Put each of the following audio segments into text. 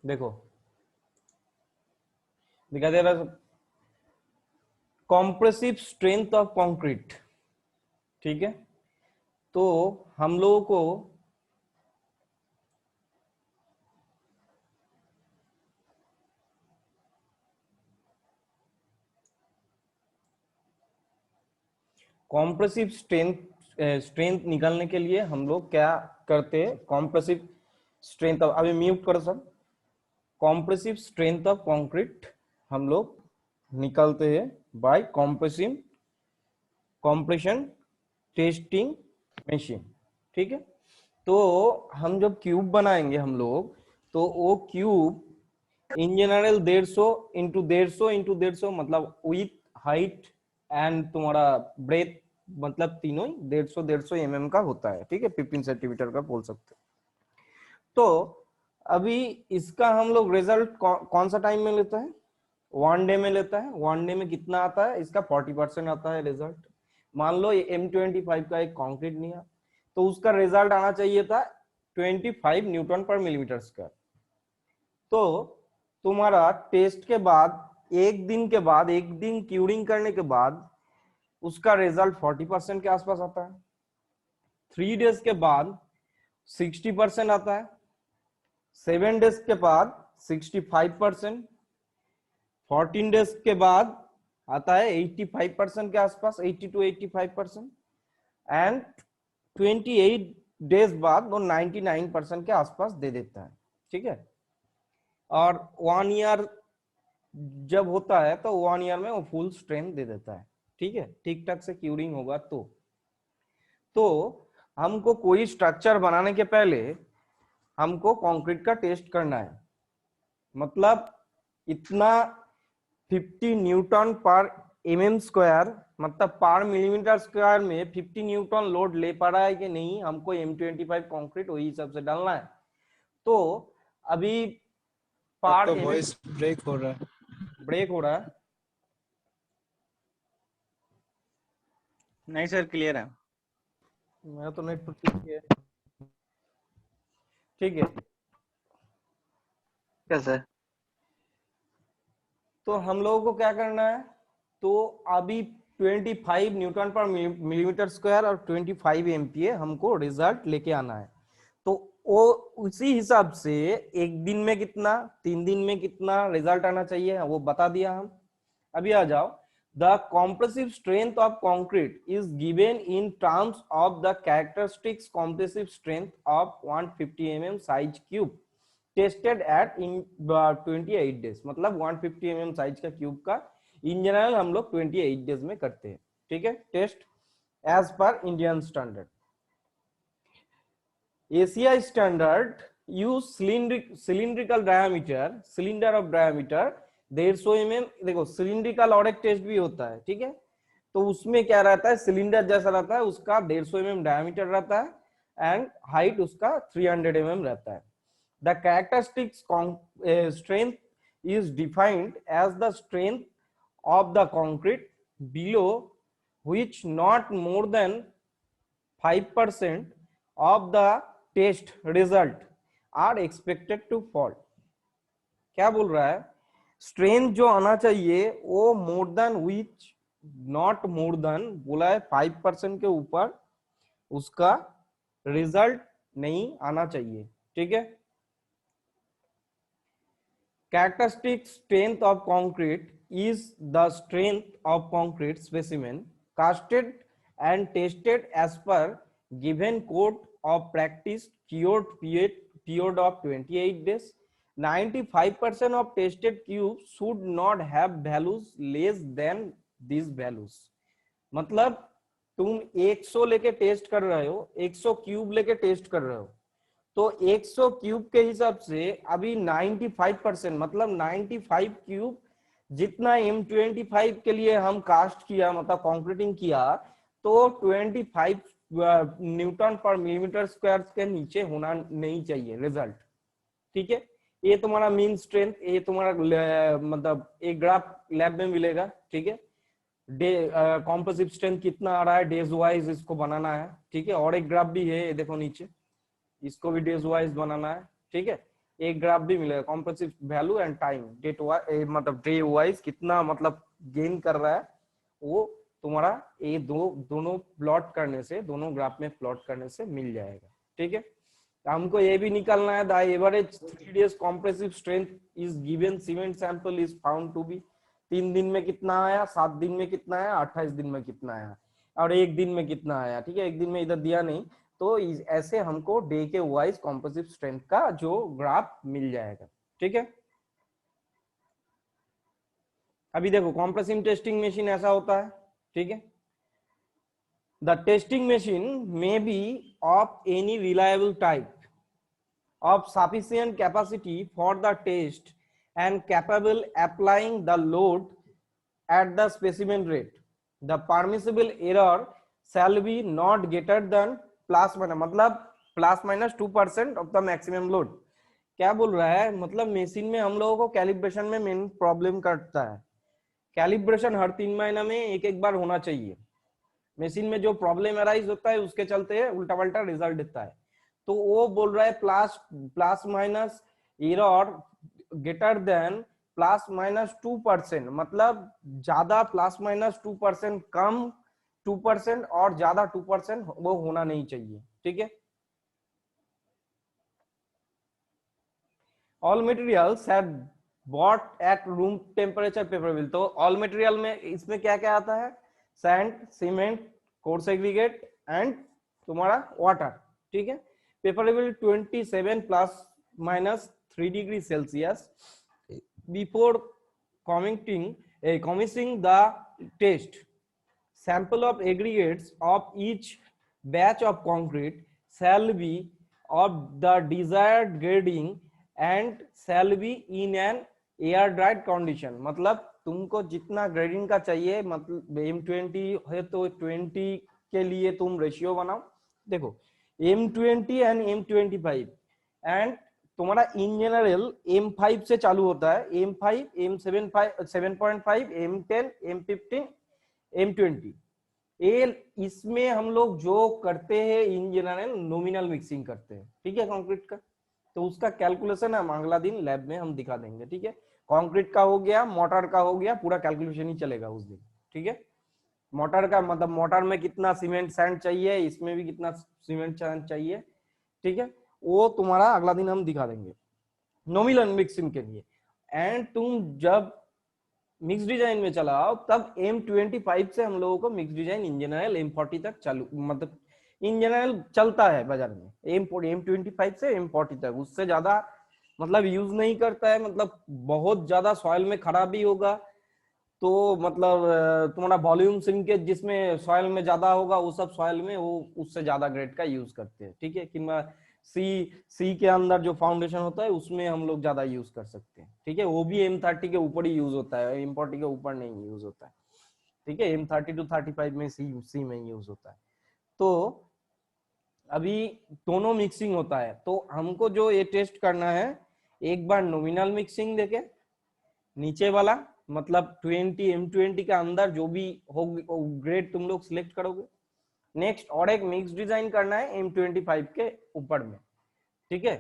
देखो दिखा दे रहा कॉम्प्रेसिव स्ट्रेंथ ऑफ कंक्रीट, ठीक है। तो हम लोगों को कॉम्प्रेसिव स्ट्रेंथ निकालने के लिए हम लोग क्या करते हैं, कॉम्प्रेसिव स्ट्रेंथ ऑफ, अभी म्यूट करो सब, कॉम्प्रेसिव स्ट्रेंथ ऑफ कंक्रीट हम लोग निकालते हैं बाय कॉम्प्रेशन टेस्टिंग मशीन, ठीक है। तो हम जब क्यूब बनाएंगे हम लोग, तो वो क्यूब इन जनरल 150 × 150 मतलब विथ हाइट एंड तुम्हारा ब्रेथ, मतलब तीनों ही 150 mm का होता है, ठीक है, 15 सेंटीमीटर का बोल सकते हैं। तो अभी इसका हम लोग रिजल्ट कौन सा टाइम में लेता है, 1 डे में लेता है। 1 डे में कितना आता है इसका, 40% आता है रिजल्ट। मान लो M25 का एक कंक्रीट लिया, तो उसका रिजल्ट आना चाहिए था 25 न्यूटन पर मिलीमीटर स्क्वायर। तो तुम्हारा टेस्ट के बाद, एक दिन क्यूरिंग करने के बाद उसका रिजल्ट 40% के आसपास आता है। 3 डेज के बाद 60% आता है, 7 डेज के बाद 65%, 14 डेज के बाद आता है 85% के आसपास, 80 to 85%, एंड 28 डेज बाद वो 99% के आसपास दे देता है, ठीक है। और 1 ईयर जब होता है तो 1 ईयर में वो फुल स्ट्रेंथ दे देता है, ठीक है, ठीक ठाक से क्यूरिंग होगा तो हमको कोई स्ट्रक्चर बनाने के पहले हमको कंक्रीट का टेस्ट करना है। मतलब इतना 50 न्यूटन पर mm स्क्वायर, मतलब पर मिलीमीटर स्क्वायर में 50 न्यूटन लोड ले पा रहा है कि नहीं, हमको M25 कंक्रीट वही हिसाब से डालना है। तो अभी पर तो वॉइस ब्रेक हो रहा है। ब्रेक हो रहा है, नहीं सर, क्लियर है। मेरा तो नेट पर ठीक है, ठीक है। क्या सर? तो हम लोगों को क्या करना है, तो अभी 25 न्यूटन पर मिलीमीटर स्क्वायर और 25 MPa हमको रिजल्ट लेके आना है। तो वो उसी हिसाब से एक दिन में कितना, 3 दिन में कितना रिजल्ट आना चाहिए वो बता दिया हम। अभी आ जाओ, the compressive strength of concrete is given in terms of the characteristics compressive strength of 150 mm size cube tested eight in 28 days. मतलब 150 mm साइज का क्यूब का इन जनरल हम लोग 28 डेज में करते हैं, ठीक है, test as per Indian standard. Asia standard use cylindrical diameter, cylinder of diameter 150 mm। देखो सिलिंड्रिकल और एक टेस्ट भी होता है, ठीक है। तो उसमें क्या रहता है, सिलिंडर जैसा रहता है, उसका 150 mm डायमीटर रहता है एंड हाइट उसका 300 mm रहता है। The characteristics strength is defined as the strength of the concrete below which not more than 5% of the test result are expected to fall। क्या बोल रहा है, स्ट्रेंथ जो आना चाहिए वो more than which not more than, बोला है 5% के ऊपर उसका रिजल्ट नहीं आना चाहिए, ठीक है। Characteristic strength of concrete is the strength of concrete specimen casted and tested as per given code of practice cured period of 28 days. 95% of tested cubes should not have values less than these values। मतलब तुम 100 लेके test कर रहे हो, 100 cube लेके test कर रहे हो, तो 100 क्यूब के हिसाब से अभी 95% मतलब 95 क्यूब जितना M25 के लिए हम कास्ट किया, मतलब कंक्रीटिंग किया, तो 25 न्यूटन पर मिलीमीटर स्क्वायर के नीचे होना नहीं चाहिए रिजल्ट, ठीक है। ये तुम्हारा मीन स्ट्रेंथ, ये तुम्हारा मतलब एक ग्राफ लैब में मिलेगा, ठीक है। डे कॉम्पोजिट स्ट्रेंथ कितना आ रहा है डेज वाइज इसको बनाना है, ठीक है। और एक ग्राफ भी है, ये देखो नीचे, इसको भी डेज वाइज बनाना है, ठीक है। एक ग्राफ भी मिलेगा, compressive value and time date मतलब डे वाइज कितना मतलब गेन कर रहा है, वो तुम्हारा ये दोनों प्लॉट करने से, दोनों ग्राफ में प्लॉट करने से मिल जाएगा। ठीक है, हमको ये भी निकालना है, the average 3 days compressive strength is given cement sample is found to be, 3 दिन में कितना आया, 7 दिन में कितना आया, 28 दिन में कितना आया, और एक दिन में कितना आया। ठीक है, एक दिन में इधर दिया नहीं, तो ऐसे हमको डे के वाइज कॉम्प्रेसिव स्ट्रेंथ का जो ग्राफ मिल जाएगा। ठीक है, अभी देखो कॉम्प्रेसिव टेस्टिंग मशीन ऐसा होता है। ठीक है, the testing machine may be of any reliable type of sufficient capacity for the test and capable applying the load at the specimen rate. The permissible error shall be not greater than plus minus, मतलब plus minus 2% of the maximum load। क्या बोल रहा है, मतलब machine में हम लोगों को कैलिब्रेशन में मेन प्रॉब्लम करता है। कैलिब्रेशन हर 3 महीना में एक एक बार होना चाहिए। मशीन में जो प्रॉब्लम अराइज होता है उसके चलते उल्टा पल्टा रिजल्ट देता है। तो वो बोल रहा है plus minus error greater than plus minus 2%, मतलब ज्यादा प्लस माइनस 2% कम 2% और ज्यादा 2% वो होना नहीं चाहिए। ठीक है, all materials have bought at room temperature preferable. तो ऑल मटेरियल में इसमें क्या क्या आता है, sand, cement, coarse aggregate and तुम्हारा वाटर। ठीक है, preferable 27 plus minus 3 degree Celsius before commencing the test। Sample of aggregates of each batch of concrete shall be of the desired grading and shall be in an air dried condition। मतलब तुमको जितना grading का चाहिए, मतलब M20 है तो 20 के लिए तुम रेशियो बनाओ। देखो M20 एंड M25 एंड तुम्हारा इन जनरल M5 से चालू होता है, M5, M7, 7.5, M10, M15, M20। ये इसमें हम लोग जो करते हैं इन जनरल नॉमिनल मिक्सिंग करते हैं। ठीक है, कंक्रीट का, तो उसका कैलकुलेशन हम अगला दिन लैब में हम दिखा देंगे। ठीक है, कंक्रीट का हो गया, मोटर का हो गया, पूरा कैलकुलेशन ही चलेगा उस दिन। ठीक है, मोटर का मतलब मोटर में कितना सीमेंट सैंड चाहिए, इसमें भी कितना सीमेंट सैंड चाहिए। ठीक है, वो तुम्हारा अगला दिन हम दिखा देंगे नॉमिनल मिक्सिंग के लिए। एंड तुम जब मिक्स डिजाइन में चलाओ तब M25 से हम लोगों को mix design in general M40 तक चालू, मतलब इन जनरल चलता है बाजार में M25 से M40 तक, उससे ज्यादा मतलब यूज नहीं करता है। मतलब बहुत ज्यादा सॉइल में खराबी होगा तो मतलब तुम्हारा वॉल्यूम श्रिंकेज जिसमें सॉइल में ज्यादा होगा, वो सब सॉइल में वो उससे ज्यादा ग्रेड का यूज करते हैं। ठीक है, कि सी के अंदर जो फाउंडेशन होता है उसमें हम लोग ज्यादा यूज कर सकते हैं। ठीक है, वो भी M30 के ऊपर ही यूज होता है, M40 के ऊपर नहीं यूज होता है। ठीक है, M30 to 35 में सी में यूज होता है। तो अभी दोनों मिक्सिंग होता है, तो हमको जो ये टेस्ट करना है, एक बार नॉमिनल मिक्सिंग देके नीचे वाला मतलब 20 M20 के अंदर जो भी हो ग्रेड तुम लोग सिलेक्ट करोगे। नेक्स्ट और एक मिक्स डिजाइन करना है M25 के ऊपर में। ठीक है,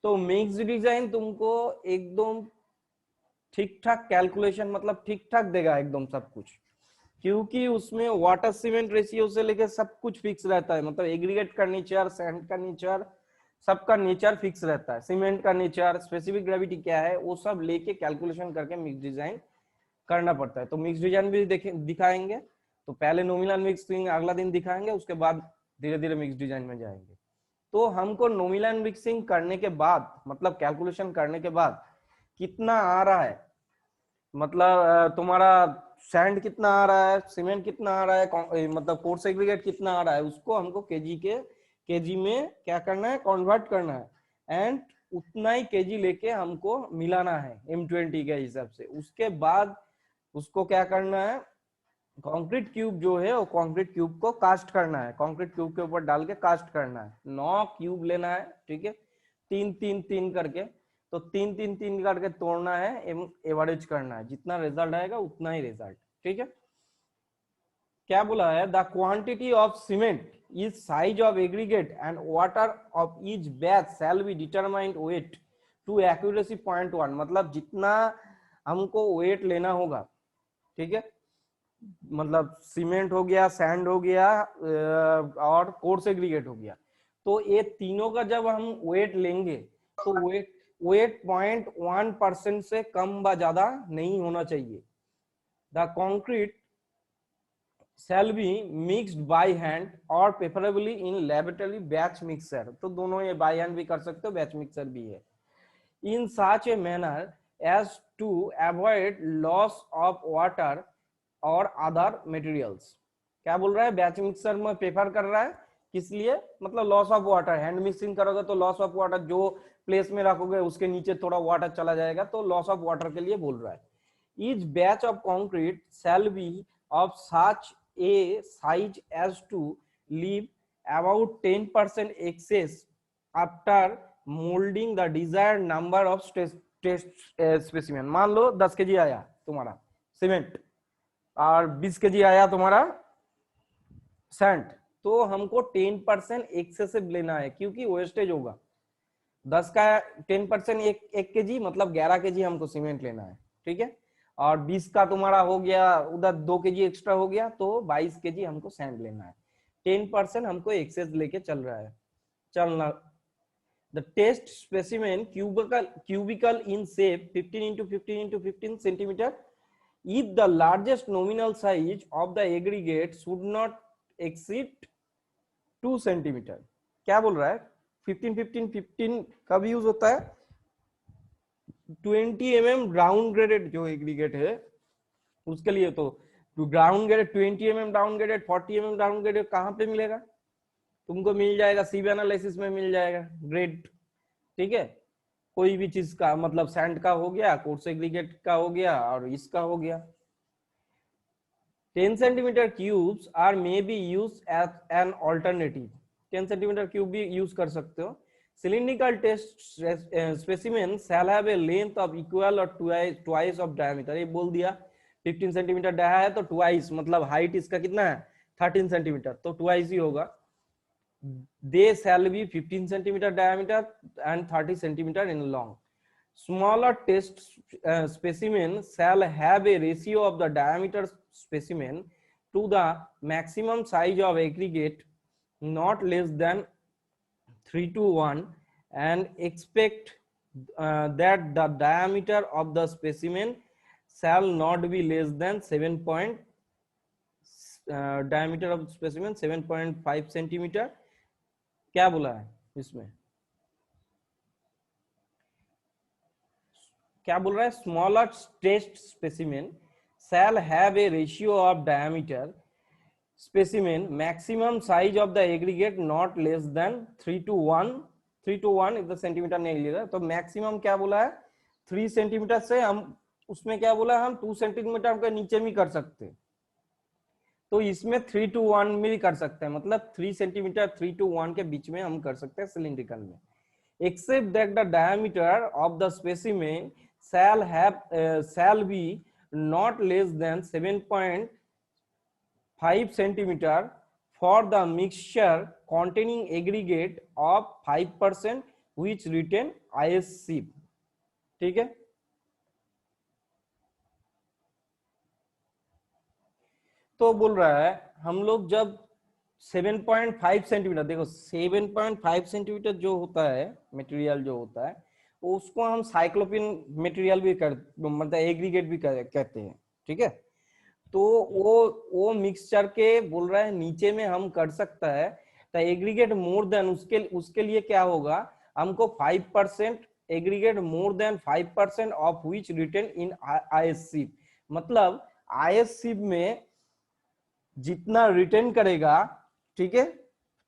तो मिक्स डिजाइन तुमको एकदम ठीक ठाक कैलकुलेशन, मतलब ठीक ठाक देगा एकदम सब कुछ, क्योंकि उसमें वाटर सीमेंट रेशियो से लेके सब कुछ फिक्स रहता है। मतलब एग्रीगेट का नेचर, सैंड का नेचर, सबका नेचर फिक्स रहता है। सीमेंट का नेचर, स्पेसिफिक ग्रेविटी क्या है, वो सब लेके कैलकुलेशन करके मिक्स डिजाइन करना पड़ता है। तो मिक्स डिजाइन भी दिखाएंगे। तो पहले नॉमिनल मिक्सिंग अगला दिन दिखाएंगे, उसके बाद धीरे धीरे मिक्स डिजाइन में जाएंगे। तो हमको नॉमिनल मिक्सिंग करने के बाद, मतलब कैलकुलेशन करने के बाद कितना आ रहा है, मतलब तुम्हारा सैंड कितना आ रहा है, सीमेंट कितना आ रहा है, मतलब कोर्स एग्रीगेट कितना आ रहा है, उसको हमको केजी में क्या करना है, कन्वर्ट करना है। एंड उतना ही केजी लेके हमको मिलाना है M20 के हिसाब से। उसके बाद उसको क्या करना है, कंक्रीट क्यूब जो है वो कंक्रीट क्यूब को कास्ट करना है, कंक्रीट क्यूब के ऊपर डाल के कास्ट करना है। 9 क्यूब लेना है। ठीक है, 3 करके, तो 3 करके तोड़ना है, एवरेज करना है, जितना रिजल्ट आएगा उतना ही रिजल्ट। ठीक है, क्या बोला है, the quantity of cement is size of aggregate and water of each batch shall be determined weight to accuracy 0.1, मतलब जितना हमको वेट लेना होगा, ठीक है, मतलब सीमेंट हो गया, सैंड हो गया और कोर्स एग्रीगेट हो गया, तो ये तीनों का जब हम वेट लेंगे तो वेट 0.1% से कम व ज्यादा नहीं होना चाहिए। The concrete shall be mixed by hand or preferably in laboratory batch mixer, तो दोनों ये by hand भी कर सकते हो, batch mixer भी है। In such a manner as to avoid loss of water or other materials। क्या बोल रहा है, बैच मिक्सर में प्रेफर कर रहा है, किस लिए, मतलब loss of water, hand mixing करोगे तो लॉस ऑफ वाटर, जो प्लेस में रखोगे उसके नीचे थोड़ा वाटर चला जाएगा, तो लॉस ऑफ वाटर के लिए बोल रहा है। Each batch of concrete shall be of such a size as to leave about 10% excess after molding the desired number of test specimen. मान लो 10 केजी आया तुम्हारा सीमेंट और 20 केजी आया तुम्हारा सैंड, तो हमको 10% एक्सेसिव लेना है क्योंकि वेस्टेज होगा। 10 का 10% एक केजी मतलब 11 केजी हमको सीमेंट लेना है, ठीक है, और 20 का तुम्हारा हो गया उधर 2 केजी एक्स्ट्रा हो गया, तो 22 केजी हमको सैंड लेना है। 10% हमको एक्सेस लेके चल रहा है, चलना। The test specimen cubical in shape 15 into 15 into 15 centimeter. If the largest nominal size of the aggregate should not exceed 2 centimeter। क्या बोल रहा है, 15 15 15 कब यूज होता है, 20 mm डाउन ग्रेडेड जो एग्रीगेट है उसके लिए। तो ground grade 20 mm down graded, 40 mm down graded कहाँ पे मिलेगा, तुमको मिल जाएगा सीबी एनालिसिस में मिल जाएगा ग्रेड, ठीक है, कोई भी चीज का, मतलब सैंड का हो गया, कोर्स एग्रीगेट का हो गया और इसका हो गया। 10 centimetre cubes are may be use as an alternative, 10 centimetre cube भी यूज कर सकते हो। Cylindrical test specimen shall have a length of equal और ट्वाइस ऑफ डायमीटर, ये बोल दिया 15 सेंटीमीटर डाया है तो ट्वाइस, मतलब हाइट इसका कितना है 13 सेंटीमीटर, तो ट्वाइस ही होगा। They shall be 15 centimeter diameter and 30 centimeter in long. Smaller test specimen shall have a ratio of the diameter specimen to the maximum size of aggregate not less than 3:1 and expect that the diameter of the specimen shall not be less than 7. Diameter of specimen 7.5 centimeter। क्या बोला है इसमें, क्या बोल रहा है, smaller test specimen shall have a ratio of diameter specimen maximum size of the aggregate not less than 3:1 इधर centimetre नहीं लिया, तो मैक्सिमम क्या बोला है 3 सेंटीमीटर से, हम उसमें क्या बोला हम 2 सेंटीमीटर के नीचे भी कर सकते, तो इसमें 3:1 में भी कर सकते हैं, मतलब 3 सेंटीमीटर 3:1 के बीच में हम कर सकते हैं सिलिंड्रिकल में। Except that the diameter of the specimen shall be not less than 7.5 centimeter for the mixture containing aggregate of 5% which retain ISC, ठीक है। तो बोल रहा है हम लोग जब 7.5 सेंटीमीटर, देखो 7.5 सेंटीमीटर जो होता है मटेरियल जो होता है उसको हम साइक्लोपिन मटेरियल भी कर, मतलब एग्रीगेट भी कहते हैं, ठीक है। तो वो मिक्सचर के बोल रहा है नीचे में हम कर सकता है, तो एग्रीगेट मोर देन उसके लिए क्या होगा, हमको 5% aggregate more than 5% of which retain in ISC, मतलब आईएससी में जितना रिटेन करेगा, ठीक है,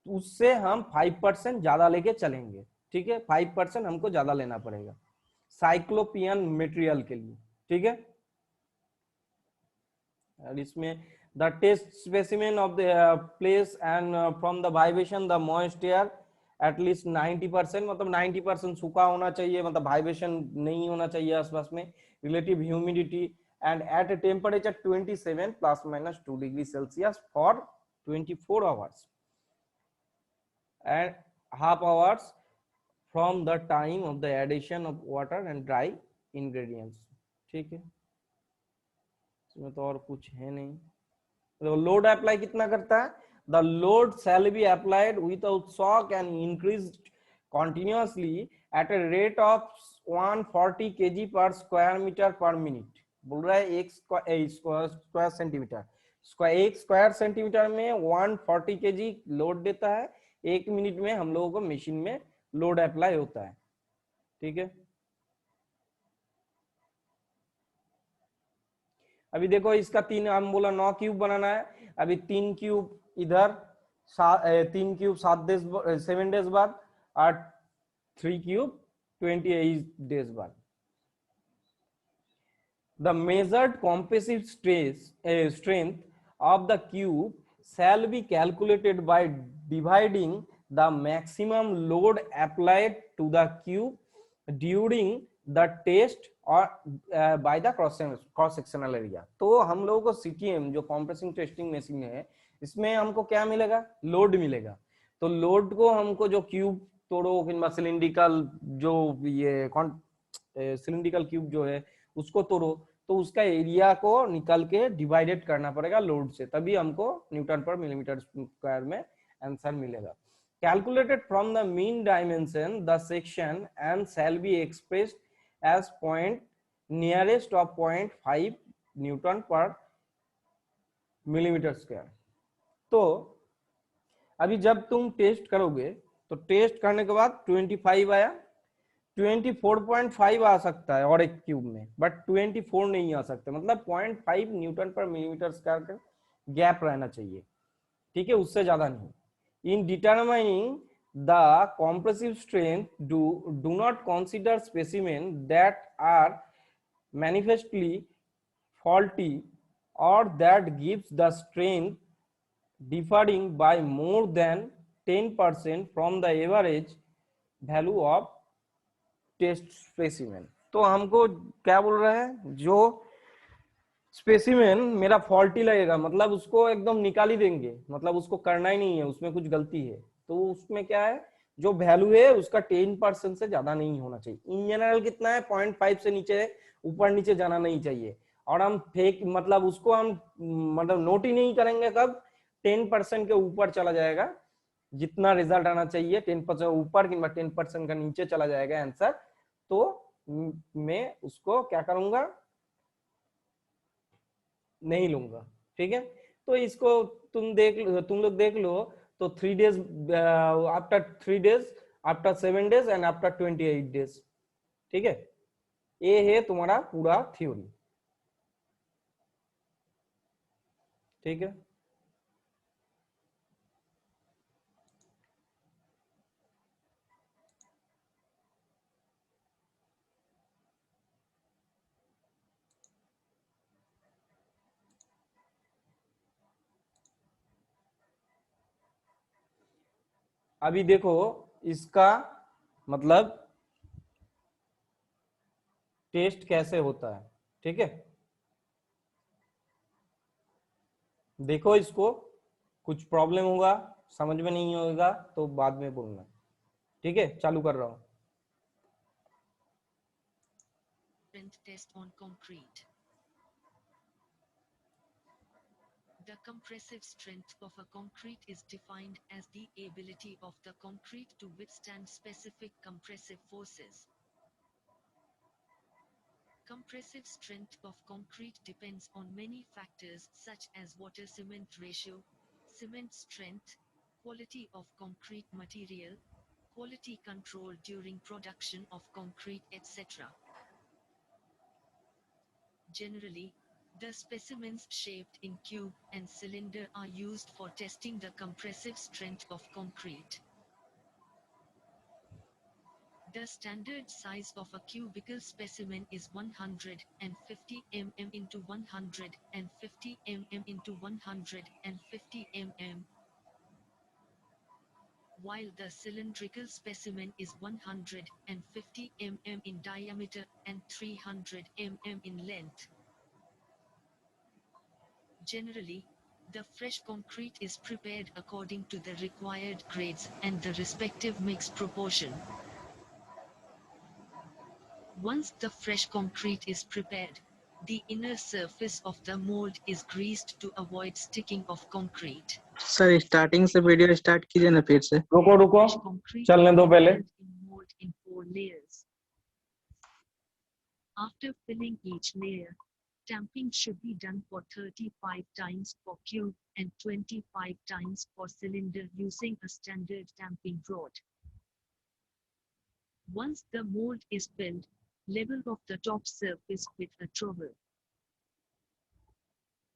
उससे हम 5% ज्यादा लेके चलेंगे, ठीक है, 5% हमको ज्यादा लेना पड़ेगा साइक्लोपियन मटेरियल के लिए, ठीक है। और इसमें the test specimen of the place and from the vibration the moisture at least 90%, मतलब 90% सूखा होना चाहिए, मतलब वाइब्रेशन नहीं होना चाहिए आसपास में, relative humidity and at a temperature 27 plus minus 2 degrees Celsius for 24 hours and half hours from the time of the addition of water and dry ingredients. ठीक है, इसमें तो और कुछ है नहीं। तो लोड अप्लाई कितना करता है? The load shall be applied without shock and increase continuously at a rate of 140 kg per square meter per minute। बोल रहा है एक स्क्वायर सेंटीमीटर, एक स्क्वायर सेंटीमीटर में 140 kg लोड देता है। एक मिनट में हम लोगों को मशीन में लोड अप्लाई होता है। ठीक है, अभी देखो इसका तीन, हम बोला 9 क्यूब बनाना है। अभी 3 क्यूब इधर, 3 क्यूब 7 डेज बाद, और 3 क्यूब 28 डेज बाद। The measured compressive strength of the cube shall be calculated by dividing the maximum load applied to the cube during the test or by the cross sectional area। तो हम लोगों को CTM जो compressing testing machine है, इसमें हमको क्या मिलेगा? लोड मिलेगा। तो लोड को हमको जो क्यूब तोड़ो, किंबा सिलिंड्रिकल जो ये सिलिंड्रिकल क्यूब जो है उसको तोड़ो, तो उसका एरिया को निकाल के डिवाइडेड करना पड़ेगा लोड से, तभी हमको न्यूटन पर मिलीमीटर स्क्वायर में आंसर मिलेगा। Calculated from the mean dimension the section and shall be expressed as point nearest of 0.5 newton पर मिलीमीटर स्क्वायर। तो अभी जब तुम टेस्ट करोगे तो टेस्ट करने के बाद 25 आया, 24.5 आ सकता है और एक क्यूब में, बट 24 नहीं आ सकता। मतलब 0.5 न्यूटन पर मिलीमीटर स्क्वायर का गैप रहना चाहिए। ठीक है, उससे ज्यादा नहीं। In determining the compressive strength do not consider specimen that are manifestly faulty और that gives the strength differing by more than 10% from the average value of test specimen. तो हमको क्या बोल रहा है? जो स्पेसिमेन मेरा फॉल्टी लगेगा, मतलब उसको एकदम निकाल ही देंगे, मतलब उसको करना ही नहीं है, उसमें कुछ गलती है, तो उसमें क्या है, जो वैल्यू है उसका 10% से ज्यादा नहीं होना चाहिए। इन जनरल कितना है? 0.5 से नीचे, ऊपर नीचे जाना नहीं चाहिए। और हम फेक, मतलब उसको हम मतलब नोट ही नहीं करेंगे कब 10% के ऊपर चला जाएगा। जितना रिजल्ट आना चाहिए 10% ऊपर किंवा 10% का नीचे चला जाएगा आंसर, तो मैं उसको क्या करूंगा? नहीं लूंगा। ठीक है, तो इसको तुम लोग देख लो। तो 3 days after 3 days, after 7 days and after 28 days. ठीक है, ये है तुम्हारा पूरा थ्योरी। ठीक है, अभी देखो इसका मतलब टेस्ट कैसे होता है। ठीक है, देखो इसको, कुछ प्रॉब्लम होगा, समझ में नहीं होगा तो बाद में बोलना। ठीक है, चालू कर रहा हूं। Test on concrete. The compressive strength of a concrete is defined as the ability of the concrete to withstand specific compressive forces. Compressive strength of concrete depends on many factors such as water-cement ratio, cement strength, quality of concrete material, quality control during production of concrete, etc. Generally, the specimens shaped in cube and cylinder are used for testing the compressive strength of concrete. The standard size of a cubical specimen is 150 mm into 150 mm into 150 mm, while the cylindrical specimen is 150 mm in diameter and 300 mm in length. Generally, the fresh concrete is prepared according to the required grades and the respective mix proportion. Once the fresh concrete is prepared, the inner surface of the mold is greased to avoid sticking of concrete. Sir starting से video start कीजिए ना फिर से. रुको रुको, Fresh concrete चलने is दो पहले. filled in mold in 4 layers. After filling each layer, tamping should be done for 35 times for cube and 25 times for cylinder using a standard tamping rod. Once the mold is filled, level off the top surface with a trowel.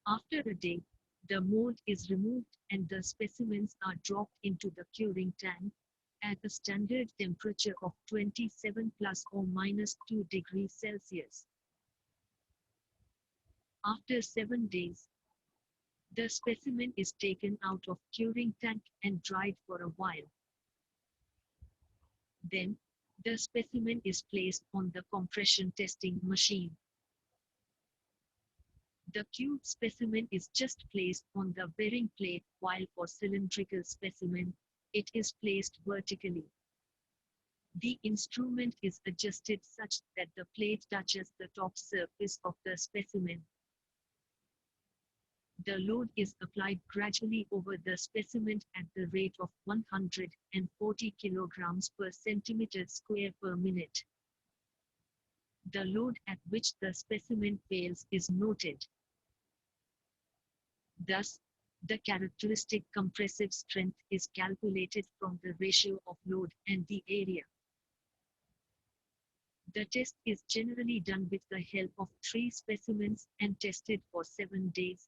After a day, the mold is removed and the specimens are dropped into the curing tank at a standard temperature of 27 plus or minus 2 degrees Celsius. After 7 days, the specimen is taken out of curing tank and dried for a while. Then, the specimen is placed on the compression testing machine. The cube specimen is just placed on the bearing plate, while for cylindrical specimen, it is placed vertically. The instrument is adjusted such that the plate touches the top surface of the specimen. The load is applied gradually over the specimen at the rate of 140 kilograms per centimeter square per minute. The load at which the specimen fails is noted. Thus, the characteristic compressive strength is calculated from the ratio of load and the area. The test is generally done with the help of 3 specimens and tested for 7 days,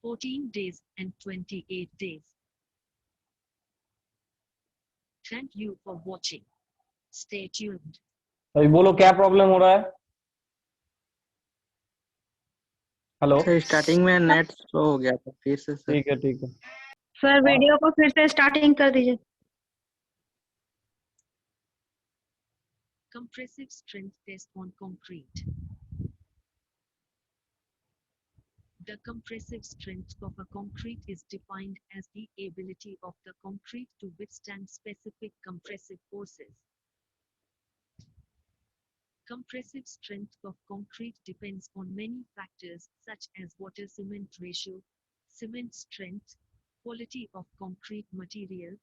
14 days and 28 days. Thank you for watching. Stay tuned. अभी बोलो क्या problem हो रहा है. Hello. Sir starting में net slow हो गया था फिर से सर. ठीक है ठीक है. सर वीडियो को फिर से स्टार्टिंग कर दीजिए. Compressive strength test on concrete. The compressive strength of a concrete is defined as the ability of the concrete to withstand specific compressive forces. Compressive strength of concrete depends on many factors such as water-cement ratio, cement strength, quality of concrete material,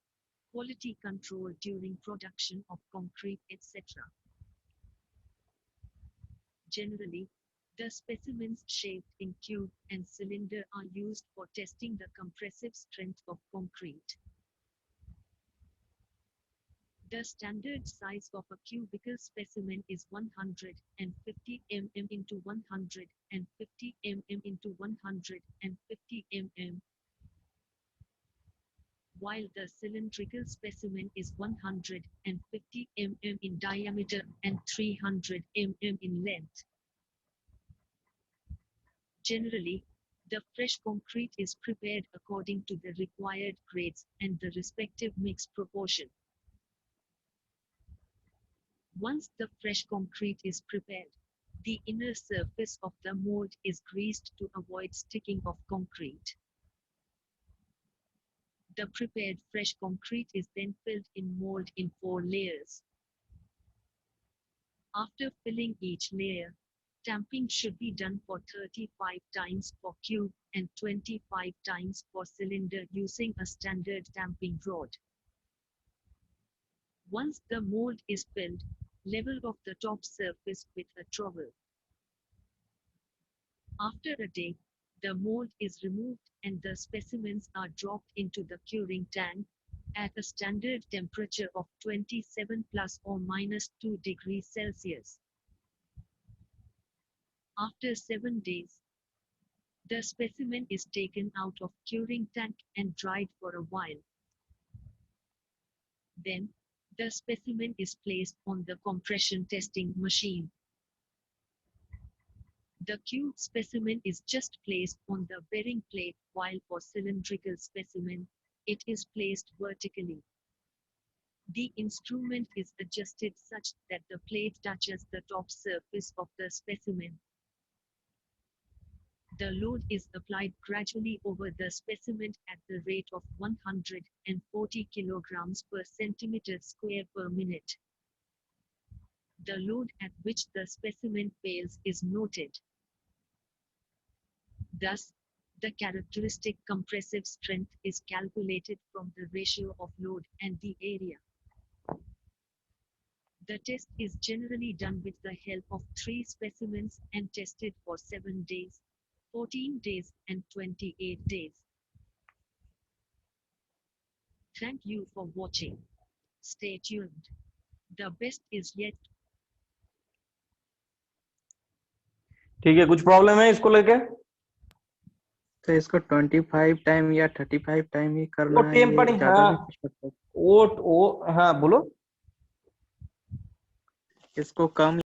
quality control during production of concrete, etc. Generally, the specimens shaped in cube and cylinder are used for testing the compressive strength of concrete. The standard size of a cubical specimen is 150 mm into 150 mm into 150 mm, while the cylindrical specimen is 150 mm in diameter and 300 mm in length. Generally, the fresh concrete is prepared according to the required grades and the respective mix proportion. Once the fresh concrete is prepared, the inner surface of the mold is greased to avoid sticking of concrete. The prepared fresh concrete is then filled in mold in 4 layers. After filling each layer, tamping should be done for 35 times for cube and 25 times for cylinder using a standard tamping rod. Once the mold is filled, level off the top surface with a trowel. After a day, the mold is removed and the specimens are dropped into the curing tank at a standard temperature of 27 plus or minus 2 degrees Celsius. After 7 days, the specimen is taken out of curing tank and dried for a while. Then, the specimen is placed on the compression testing machine. The cube specimen is just placed on the bearing plate, while for cylindrical specimen, it is placed vertically. The instrument is adjusted such that the plate touches the top surface of the specimen. The load is applied gradually over the specimen at the rate of 140 kilograms per centimeter square per minute. The load at which the specimen fails is noted. Thus, the characteristic compressive strength is calculated from the ratio of load and the area. The test is generally done with the help of 3 specimens and tested for 7 days, 14 days, and 28 days. Thank you for watching. Stay tuned. The best is yet. ठीक है, कुछ problem है इसको लेके? तो इसको 25 time या 35 time ही करना वो है, ये टेम्परिंग, ज्यादा हाँ भी कर सकते हैं। वो हाँ बोलो। इसको कम